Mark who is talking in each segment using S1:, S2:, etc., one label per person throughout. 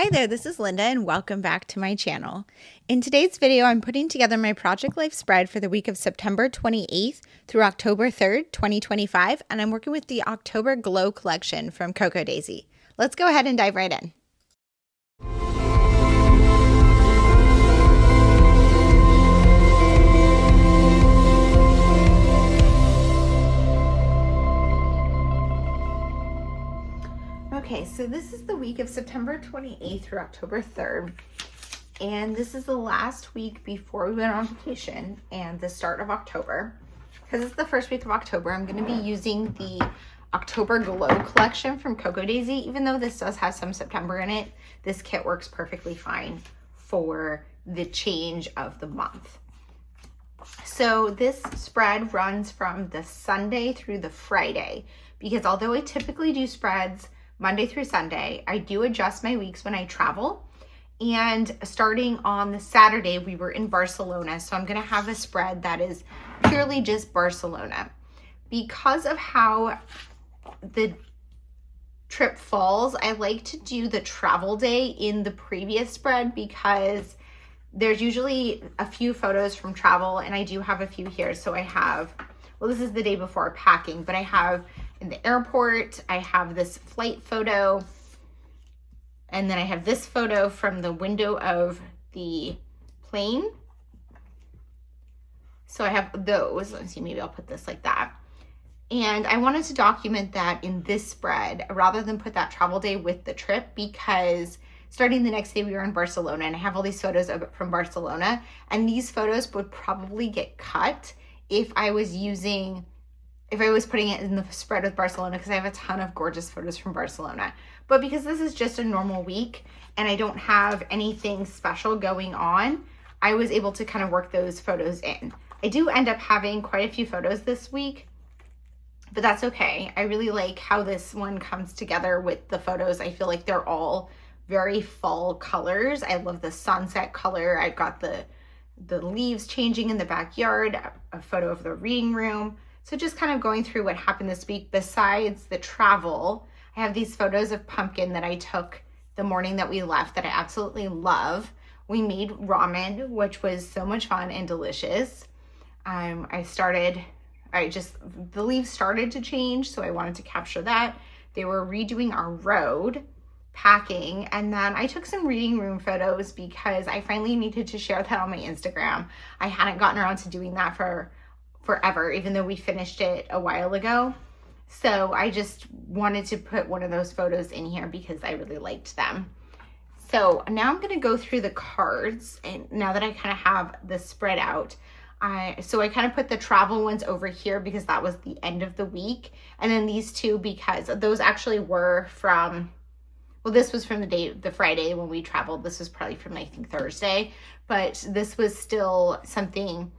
S1: Hi there, this is Linda and welcome back to my channel. In today's video, I'm putting together my Project Life spread for the week of September 28th through October 3rd, 2025, and I'm working with the October Glow collection from Cocoa Daisy. Let's go ahead and dive right in. Okay, so this is the week of September 28th through October 3rd, and this is the last week before we went on vacation and the start of October. Because it's the first week of October, I'm going to be using the October Glow collection from Cocoa Daisy. Even though this does have some September in it, this kit works perfectly fine for the change of the month. So this spread runs from the Sunday through the Friday, because although I typically do spreads Monday through Sunday, I do adjust my weeks when I travel. And starting on the Saturday, we were in Barcelona. So I'm gonna have a spread that is purely just Barcelona. Because of how the trip falls, I like to do the travel day in the previous spread because there's usually a few photos from travel, and I do have a few here. So I have, well, this is the day before packing, but I have in the airport, I have this flight photo, and then I have this photo from the window of the plane. So I have those. Let's see, maybe I'll put this like that. And I wanted to document that in this spread rather than put that travel day with the trip, because starting the next day we were in Barcelona, and I have all these photos from Barcelona, and these photos would probably get cut if I was putting it in the spread with Barcelona, because I have a ton of gorgeous photos from Barcelona. But because this is just a normal week and I don't have anything special going on, I was able to kind of work those photos in. I do end up having quite a few photos this week, but that's okay. I really like how this one comes together with the photos. I feel like they're all very fall colors. I love the sunset color. I've got the leaves changing in the backyard, a photo of the reading room. So just kind of going through what happened this week besides the travel. I have these photos of pumpkin that I took the morning that we left that I absolutely love. We made ramen, which was so much fun and delicious. The leaves started to change, so I wanted to capture that. They were redoing our road, packing, and then I took some reading room photos because I finally needed to share that on my Instagram. I hadn't gotten around to doing that for forever, even though we finished it a while ago. So I just wanted to put one of those photos in here because I really liked them. So now I'm going to go through the cards, and now that I kind of have this spread out, so I kind of put the travel ones over here because that was the end of the week, and then these two because those actually were from, well, this was from the Friday when we traveled. This was probably from, I think, Thursday, but this was still something.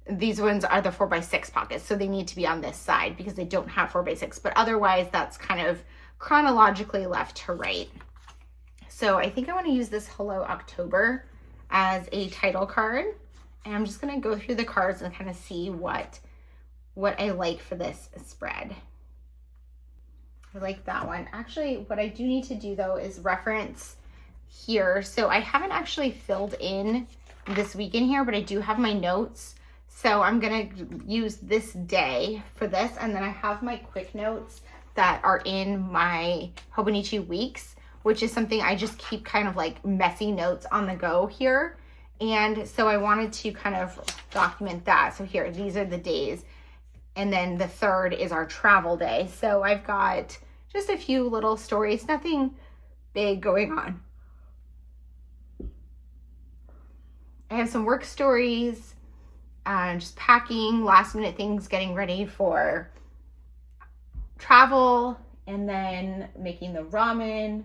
S1: These ones are the 4x6 pockets, so they need to be on this side because they don't have 4x6, but otherwise that's kind of chronologically left to right. So I think I want to use this Hello October as a title card, and I'm just going to go through the cards and kind of see what I like for this spread. I like that one. Actually, what I do need to do though is reference here. So I haven't actually filled in this week in here, but I do have my notes. So I'm gonna use this day for this, and then I have my quick notes that are in my Hobonichi weeks, which is something I just keep kind of like messy notes on the go here. And so I wanted to kind of document that. So here, these are the days. And then the 3rd is our travel day. So I've got just a few little stories, nothing big going on. I have some work stories, just packing, last minute things, getting ready for travel, and then making the ramen.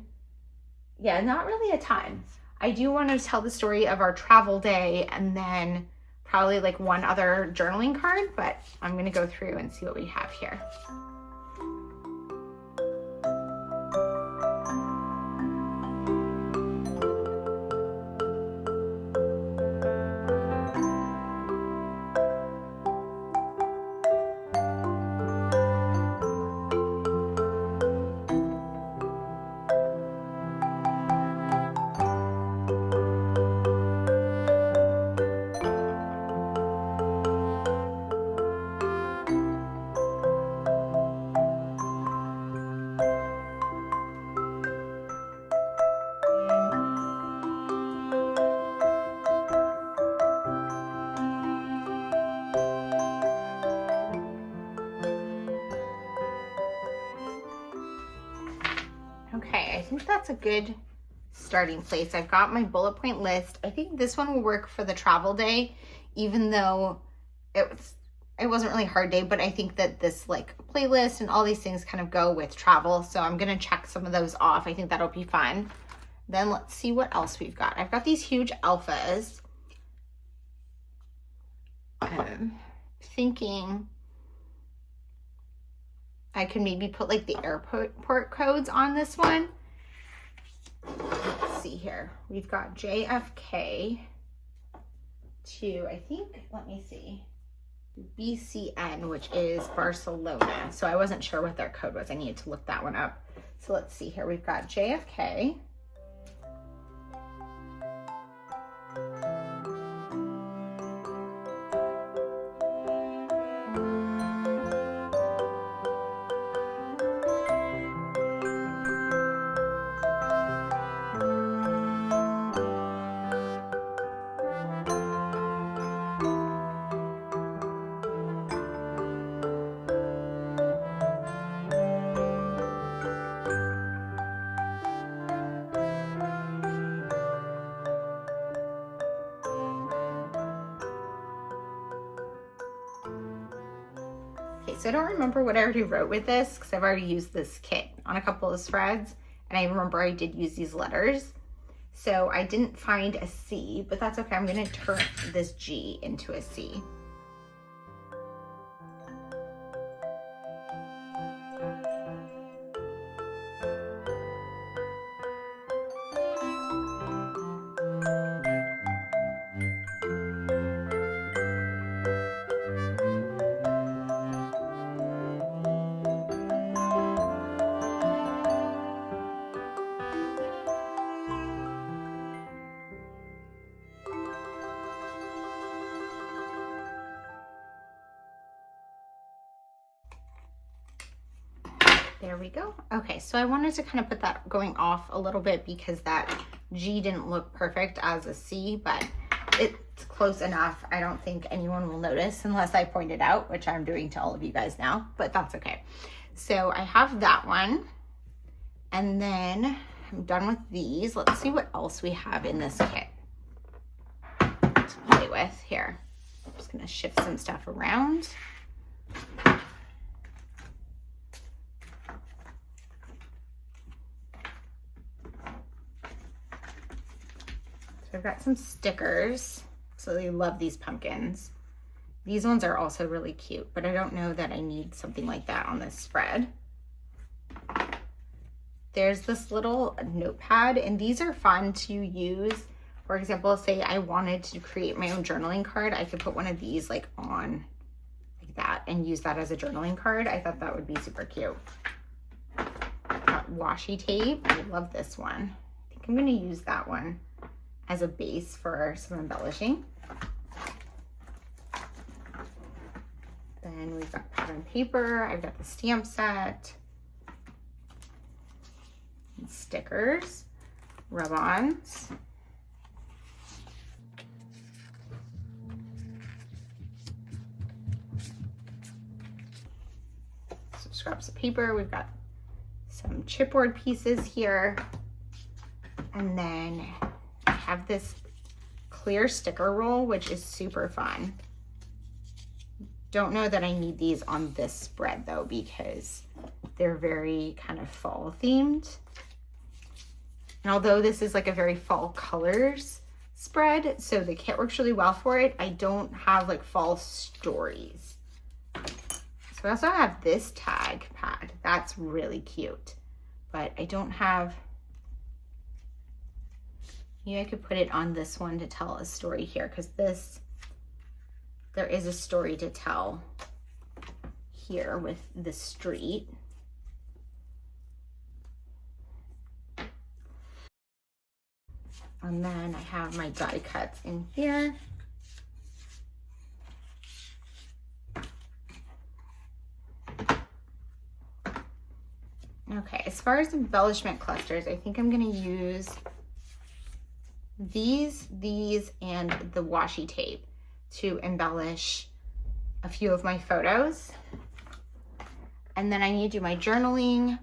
S1: Yeah, not really a ton. I do want to tell the story of our travel day and then probably like one other journaling card, but I'm going to go through and see what we have here. that's a good starting place. I've got my bullet point list. I think this one will work for the travel day, even though it wasn't really a hard day, but I think that this like playlist and all these things kind of go with travel. So I'm gonna check some of those off. I think that'll be fun. Then let's see what else we've got. I've got these huge alphas. Thinking I could maybe put like the airport codes on this one. Let's see here. We've got JFK to, I think, let me see, BCN, which is Barcelona. So I wasn't sure what their code was. I needed to look that one up. So let's see here. We've got JFK. So I don't remember what I already wrote with this because I've already used this kit on a couple of spreads, and I remember I did use these letters. So I didn't find a C, but that's okay. I'm going to turn this G into a C. There we go. Okay, so I wanted to kind of put that going off a little bit because that G didn't look perfect as a C, but it's close enough. I don't think anyone will notice unless I point it out, which I'm doing to all of you guys now, but that's okay. So I have that one, and then I'm done with these. Let's see what else we have in this kit to play with here. I'm just gonna shift some stuff around. I've got some stickers. So they love these pumpkins. These ones are also really cute, but I don't know that I need something like that on this spread. There's this little notepad, and these are fun to use. For example, say I wanted to create my own journaling card, I could put one of these like on like that and use that as a journaling card. I thought that would be super cute. Got washi tape. I love this one. I think I'm gonna use that one as a base for some embellishing. Then we've got pattern paper. I've got the stamp set, and stickers, rub-ons. Some scraps of paper. We've got some chipboard pieces here. And then have this clear sticker roll, which is super fun. Don't know that I need these on this spread though, because they're very kind of fall themed. And although this is like a very fall colors spread, so the kit works really well for it, I don't have like fall stories. So I also have this tag pad. That's really cute, but I don't have. Maybe I could put it on this one to tell a story here, because there is a story to tell here with the street. And then I have my die cuts in here. Okay, as far as embellishment clusters, I think I'm gonna use these, and the washi tape to embellish a few of my photos. And then I need to do my journaling.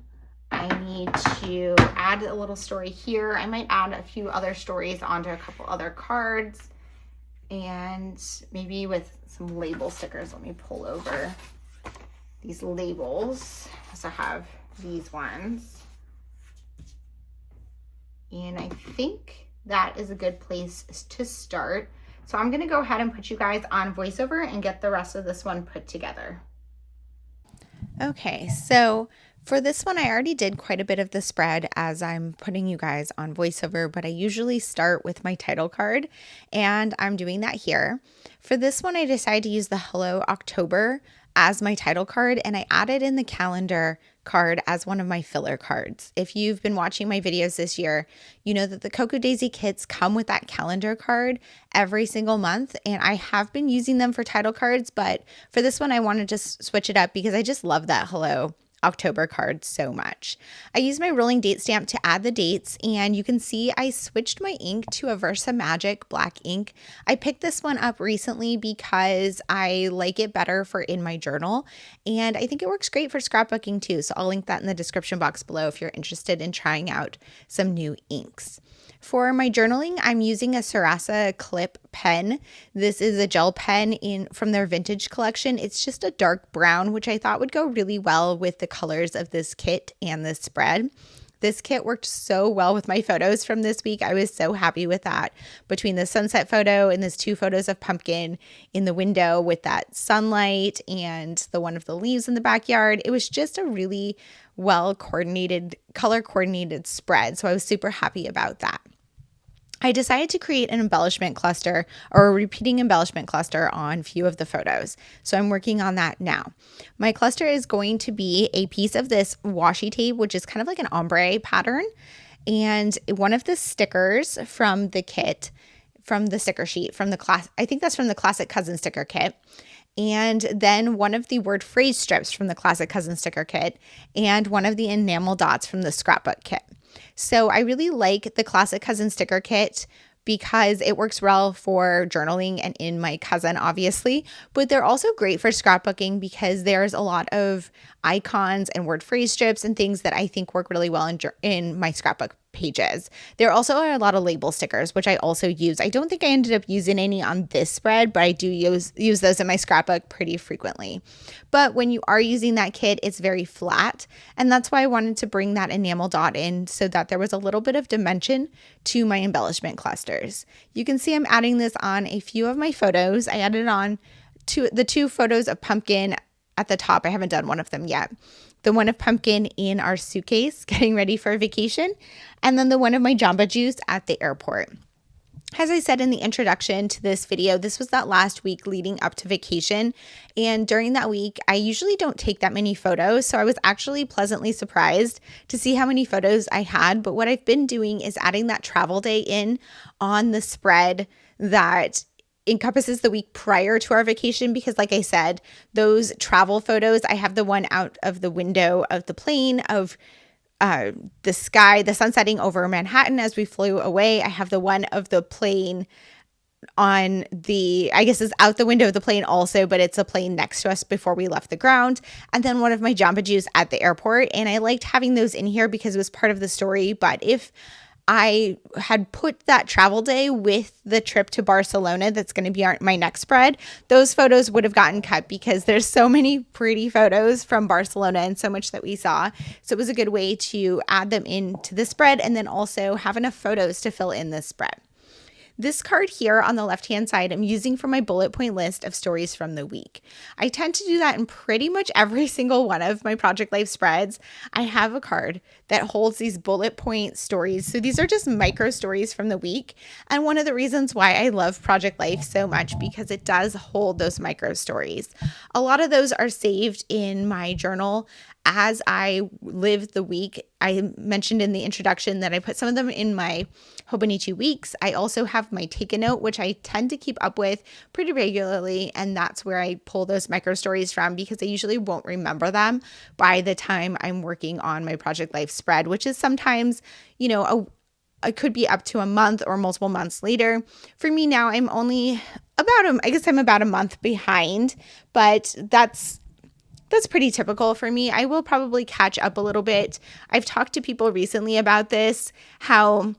S1: I need to add a little story here. I might add a few other stories onto a couple other cards, and maybe with some label stickers. Let me pull over these labels. I also have these ones. And I think that is a good place to start. So I'm gonna go ahead and put you guys on voiceover and get the rest of this one put together. Okay, so for this one, I already did quite a bit of the spread as I'm putting you guys on voiceover, but I usually start with my title card, and I'm doing that here. For this one, I decided to use the Hello October as my title card, and I added in the calendar card as one of my filler cards. If you've been watching my videos this year, you know that the Cocoa Daisy kits come with that calendar card every single month, and I have been using them for title cards, but for this one I want to just switch it up because I just love that Hello October card so much. I used my rolling date stamp to add the dates, and you can see I switched my ink to a Versa Magic black ink. I picked this one up recently because I like it better for in my journal, and I think it works great for scrapbooking too, so I'll link that in the description box below if you're interested in trying out some new inks. For my journaling, I'm using a Sarasa Clip pen. This is a gel pen from their vintage collection. It's just a dark brown, which I thought would go really well with the colors of this kit and this spread. This kit worked so well with my photos from this week. I was so happy with that. Between the sunset photo and these 2 photos of pumpkin in the window with that sunlight and the one of the leaves in the backyard, it was just a really well coordinated, color coordinated spread. So I was super happy about that. I decided to create an embellishment cluster or a repeating embellishment cluster on a few of the photos. So I'm working on that now. My cluster is going to be a piece of this washi tape, which is kind of like an ombre pattern, and one of the stickers from the kit, from the sticker sheet, from the class, I think that's from the Classic Cousin sticker kit. And then one of the word phrase strips from the Classic Cousin sticker kit, and one of the enamel dots from the scrapbook kit. So I really like the Classic Cousin sticker kit because it works well for journaling and in my cousin, obviously, but they're also great for scrapbooking because there's a lot of icons and word phrase strips and things that I think work really well in my scrapbook pages. There also are a lot of label stickers, which I also use. I don't think I ended up using any on this spread, but I do use those in my scrapbook pretty frequently. But when you are using that kit, it's very flat, and that's why I wanted to bring that enamel dot in so that there was a little bit of dimension to my embellishment clusters. You can see I'm adding this on a few of my photos. I added on the 2 photos of pumpkin at the top. I haven't done one of them yet. The one of pumpkin in our suitcase getting ready for a vacation, and then the one of my Jamba Juice at the airport. As I said in the introduction to this video, this was that last week leading up to vacation, and during that week, I usually don't take that many photos, so I was actually pleasantly surprised to see how many photos I had, but what I've been doing is adding that travel day in on the spread that encompasses the week prior to our vacation because, like I said, those travel photos, I have the one out of the window of the plane of the sky, the sun setting over Manhattan as we flew away. I have the one of the plane on the, I guess is out the window of the plane also, but it's a plane next to us before we left the ground. And then one of my Jamba Juice at the airport. And I liked having those in here because it was part of the story. But if I had put that travel day with the trip to Barcelona that's going to be my next spread, those photos would have gotten cut because there's so many pretty photos from Barcelona and so much that we saw. So it was a good way to add them into the spread and then also have enough photos to fill in this spread. This card here on the left-hand side, I'm using for my bullet point list of stories from the week. I tend to do that in pretty much every single one of my Project Life spreads. I have a card that holds these bullet point stories. So these are just micro stories from the week. And one of the reasons why I love Project Life so much because it does hold those micro stories. A lot of those are saved in my journal as I live the week. I mentioned in the introduction that I put some of them in my Hobonichi weeks. I also have my Take a Note, which I tend to keep up with pretty regularly, and that's where I pull those micro stories from because I usually won't remember them by the time I'm working on my Project Life spread, which is sometimes, it could be up to a month or multiple months later. For me now, I'm only about I'm about a month behind, but that's That's pretty typical for me. I will probably catch up a little bit. I've talked to people recently about this, how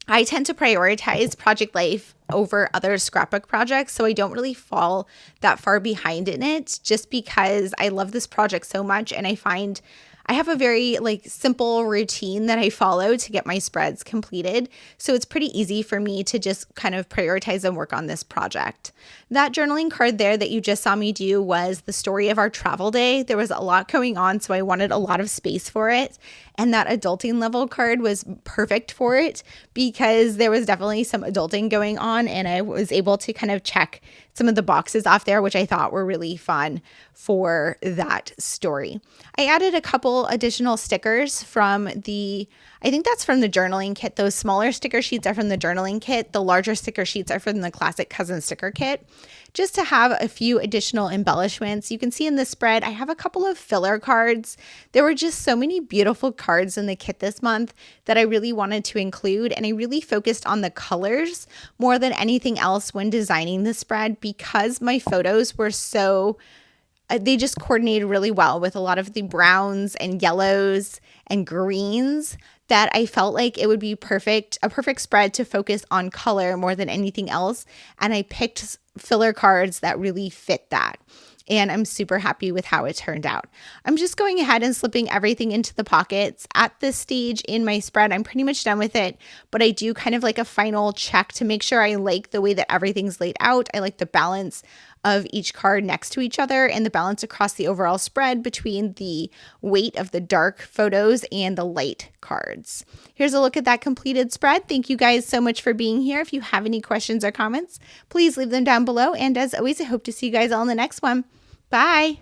S1: I tend to prioritize project life over other scrapbook projects, so I don't really fall that far behind in it just because I love this project so much, and I find I have a very simple routine that I follow to get my spreads completed. So it's pretty easy for me to just kind of prioritize and work on this project. That journaling card there that you just saw me do was the story of our travel day. There was a lot going on, so I wanted a lot of space for it. And that adulting level card was perfect for it because there was definitely some adulting going on, and I was able to kind of check some of the boxes off there, which I thought were really fun for that story. I added a couple additional stickers from I think that's from the journaling kit. Those smaller sticker sheets are from the journaling kit. The larger sticker sheets are from the classic cousin sticker kit, just to have a few additional embellishments. You can see in the spread, I have a couple of filler cards. There were just so many beautiful cards in the kit this month that I really wanted to include, and I really focused on the colors more than anything else when designing the spread because my photos were they just coordinated really well with a lot of the browns and yellows and greens that I felt like it would be a perfect spread to focus on color more than anything else. And I picked filler cards that really fit that. And I'm super happy with how it turned out. I'm just going ahead and slipping everything into the pockets. At this stage in my spread, I'm pretty much done with it, but I do kind of like a final check to make sure I like the way that everything's laid out. I like the balance of each card next to each other and the balance across the overall spread between the weight of the dark photos and the light cards. Here's a look at that completed spread. Thank you guys so much for being here. If you have any questions or comments, please leave them down below. And as always, I hope to see you guys all in the next one. Bye.